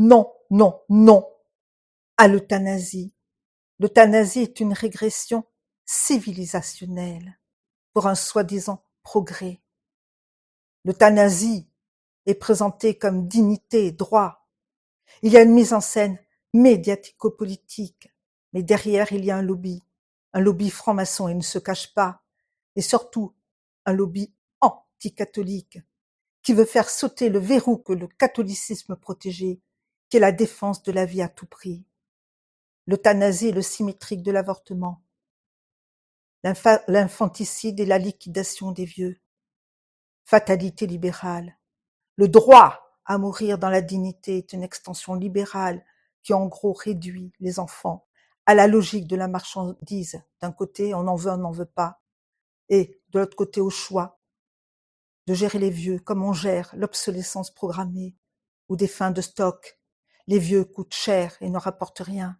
non, non, non à l'euthanasie. L'euthanasie est une régression civilisationnelle pour un soi-disant progrès. L'euthanasie est présentée comme dignité et droit. Il y a une mise en scène médiatico-politique, mais derrière il y a un lobby franc-maçon, il ne se cache pas, et surtout un lobby anti-catholique qui veut faire sauter le verrou que le catholicisme protégeait, qui est la défense de la vie à tout prix. L'euthanasie est le symétrique de l'avortement, l'infanticide et la liquidation des vieux, fatalité libérale. Le droit à mourir dans la dignité est une extension libérale qui en gros réduit les enfants à la logique de la marchandise. D'un côté, on en veut, on n'en veut pas, et de l'autre côté, au choix de gérer les vieux comme on gère l'obsolescence programmée ou des fins de stock. Les vieux coûtent cher et ne rapportent rien.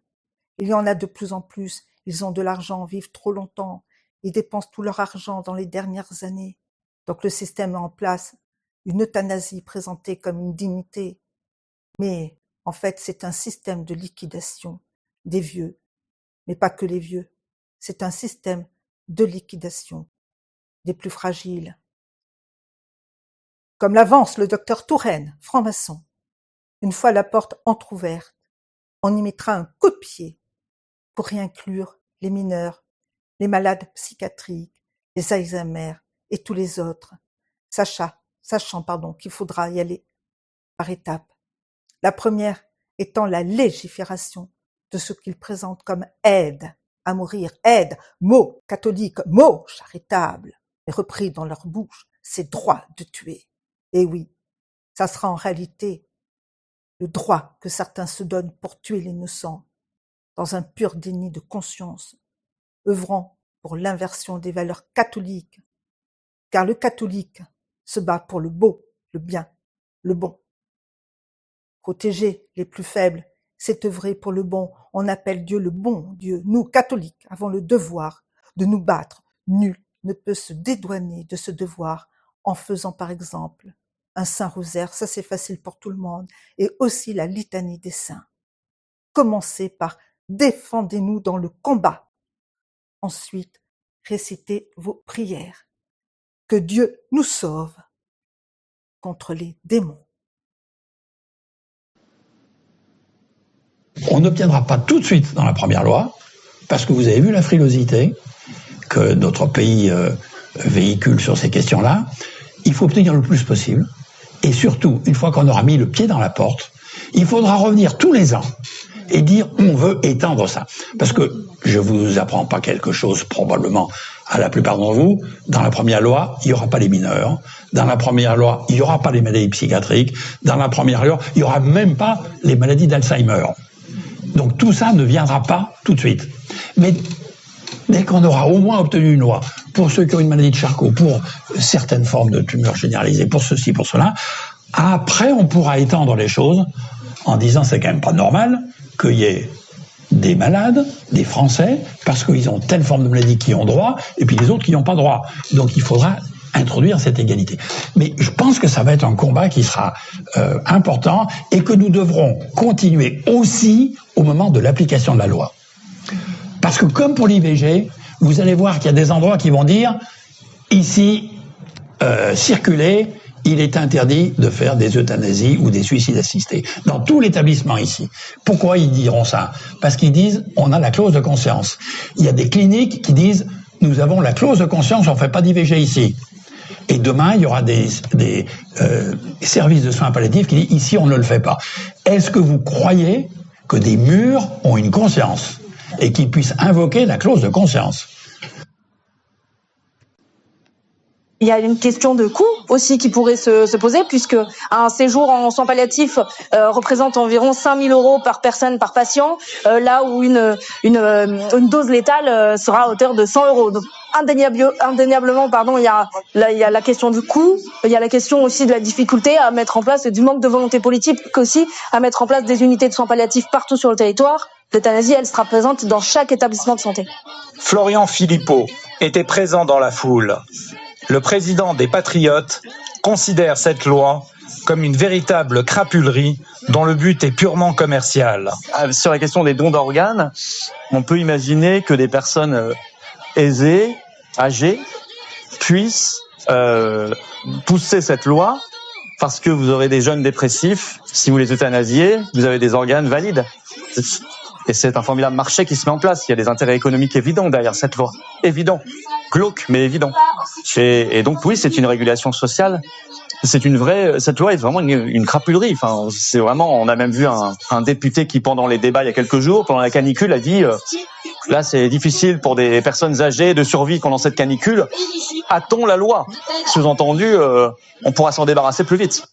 Il y en a de plus en plus, ils ont de l'argent, vivent trop longtemps, ils dépensent tout leur argent dans les dernières années. Donc le système met en place une euthanasie présentée comme une dignité. Mais en fait, c'est un système de liquidation des vieux, mais pas que les vieux. C'est un système de liquidation des plus fragiles. Comme l'avance le docteur Touraine, franc-maçon. Une fois la porte entr'ouverte, on y mettra un coup de pied pour y inclure les mineurs, les malades psychiatriques, les Alzheimer et tous les autres, sachant qu'il faudra y aller par étapes. La première étant la légifération de ce qu'ils présentent comme aide à mourir, aide, mot catholique, mot charitable, et repris dans leur bouche, c'est droit de tuer. Et oui, ça sera en réalité le droit que certains se donnent pour tuer l'innocent, dans un pur déni de conscience, œuvrant pour l'inversion des valeurs catholiques, car le catholique se bat pour le beau, le bien, le bon. Protéger les plus faibles, c'est œuvrer pour le bon. On appelle Dieu le bon Dieu. Nous, catholiques, avons le devoir de nous battre. Nul ne peut se dédouaner de ce devoir en faisant par exemple un saint rosaire, ça c'est facile pour tout le monde, et aussi la litanie des saints. Commencez par défendez-nous dans le combat. Ensuite, récitez vos prières. Que Dieu nous sauve contre les démons. On n'obtiendra pas tout de suite dans la première loi, parce que vous avez vu la frilosité que notre pays véhicule sur ces questions-là. Il faut obtenir le plus possible. Et surtout, une fois qu'on aura mis le pied dans la porte, il faudra revenir tous les ans et dire on veut étendre ça. Parce que je vous apprends pas quelque chose, probablement à la plupart d'entre vous, dans la première loi, il n'y aura pas les mineurs. Dans la première loi, il n'y aura pas les maladies psychiatriques. Dans la première loi, il n'y aura même pas les maladies d'Alzheimer. Donc tout ça ne viendra pas tout de suite. Mais dès qu'on aura au moins obtenu une loi pour ceux qui ont une maladie de Charcot, pour certaines formes de tumeurs généralisées, pour ceci, pour cela, après on pourra étendre les choses en disant c'est quand même pas normal qu'il y ait des malades, des Français, parce qu'ils ont telle forme de maladie qui ont droit, et puis les autres qui n'ont pas droit. Donc il faudra introduire cette égalité. Mais je pense que ça va être un combat qui sera important et que nous devrons continuer aussi au moment de l'application de la loi. Parce que comme pour l'IVG, vous allez voir qu'il y a des endroits qui vont dire ici, circuler, il est interdit de faire des euthanasies ou des suicides assistés. Dans tout l'établissement ici. Pourquoi ils diront ça? Parce qu'ils disent, on a la clause de conscience. Il y a des cliniques qui disent, nous avons la clause de conscience, on ne fait pas d'IVG ici. Et demain, il y aura des services de soins palliatifs qui disent, ici, on ne le fait pas. Est-ce que vous croyez que des murs ont une conscience et qu'ils puissent invoquer la clause de conscience? Il y a une question de coût aussi qui pourrait se poser, puisque un séjour en soins palliatifs représente environ 5 000 € par personne, par patient, là où une dose létale sera à hauteur de 100 €. Donc indéniablement, il y a la question du coût, il y a la question aussi de la difficulté à mettre en place, et du manque de volonté politique aussi, à mettre en place des unités de soins palliatifs partout sur le territoire. L'euthanasie, elle sera présente dans chaque établissement de santé. Florian Philippot était présent dans la foule. Le président des Patriotes considère cette loi comme une véritable crapulerie dont le but est purement commercial. Sur la question des dons d'organes, on peut imaginer que des personnes aisées, âgées, puissent pousser cette loi parce que vous aurez des jeunes dépressifs, si vous les euthanasiez, vous avez des organes valides. Et c'est un formidable marché qui se met en place. Il y a des intérêts économiques évidents derrière cette loi. Évident. Glauque, mais évident. Et donc oui, c'est une régulation sociale. Cette loi est vraiment une crapulerie. Enfin, c'est vraiment, on a même vu un député qui, pendant les débats il y a quelques jours, pendant la canicule, a dit, là, c'est difficile pour des personnes âgées de survivre pendant cette canicule. Hâtons la loi. Sous-entendu, on pourra s'en débarrasser plus vite.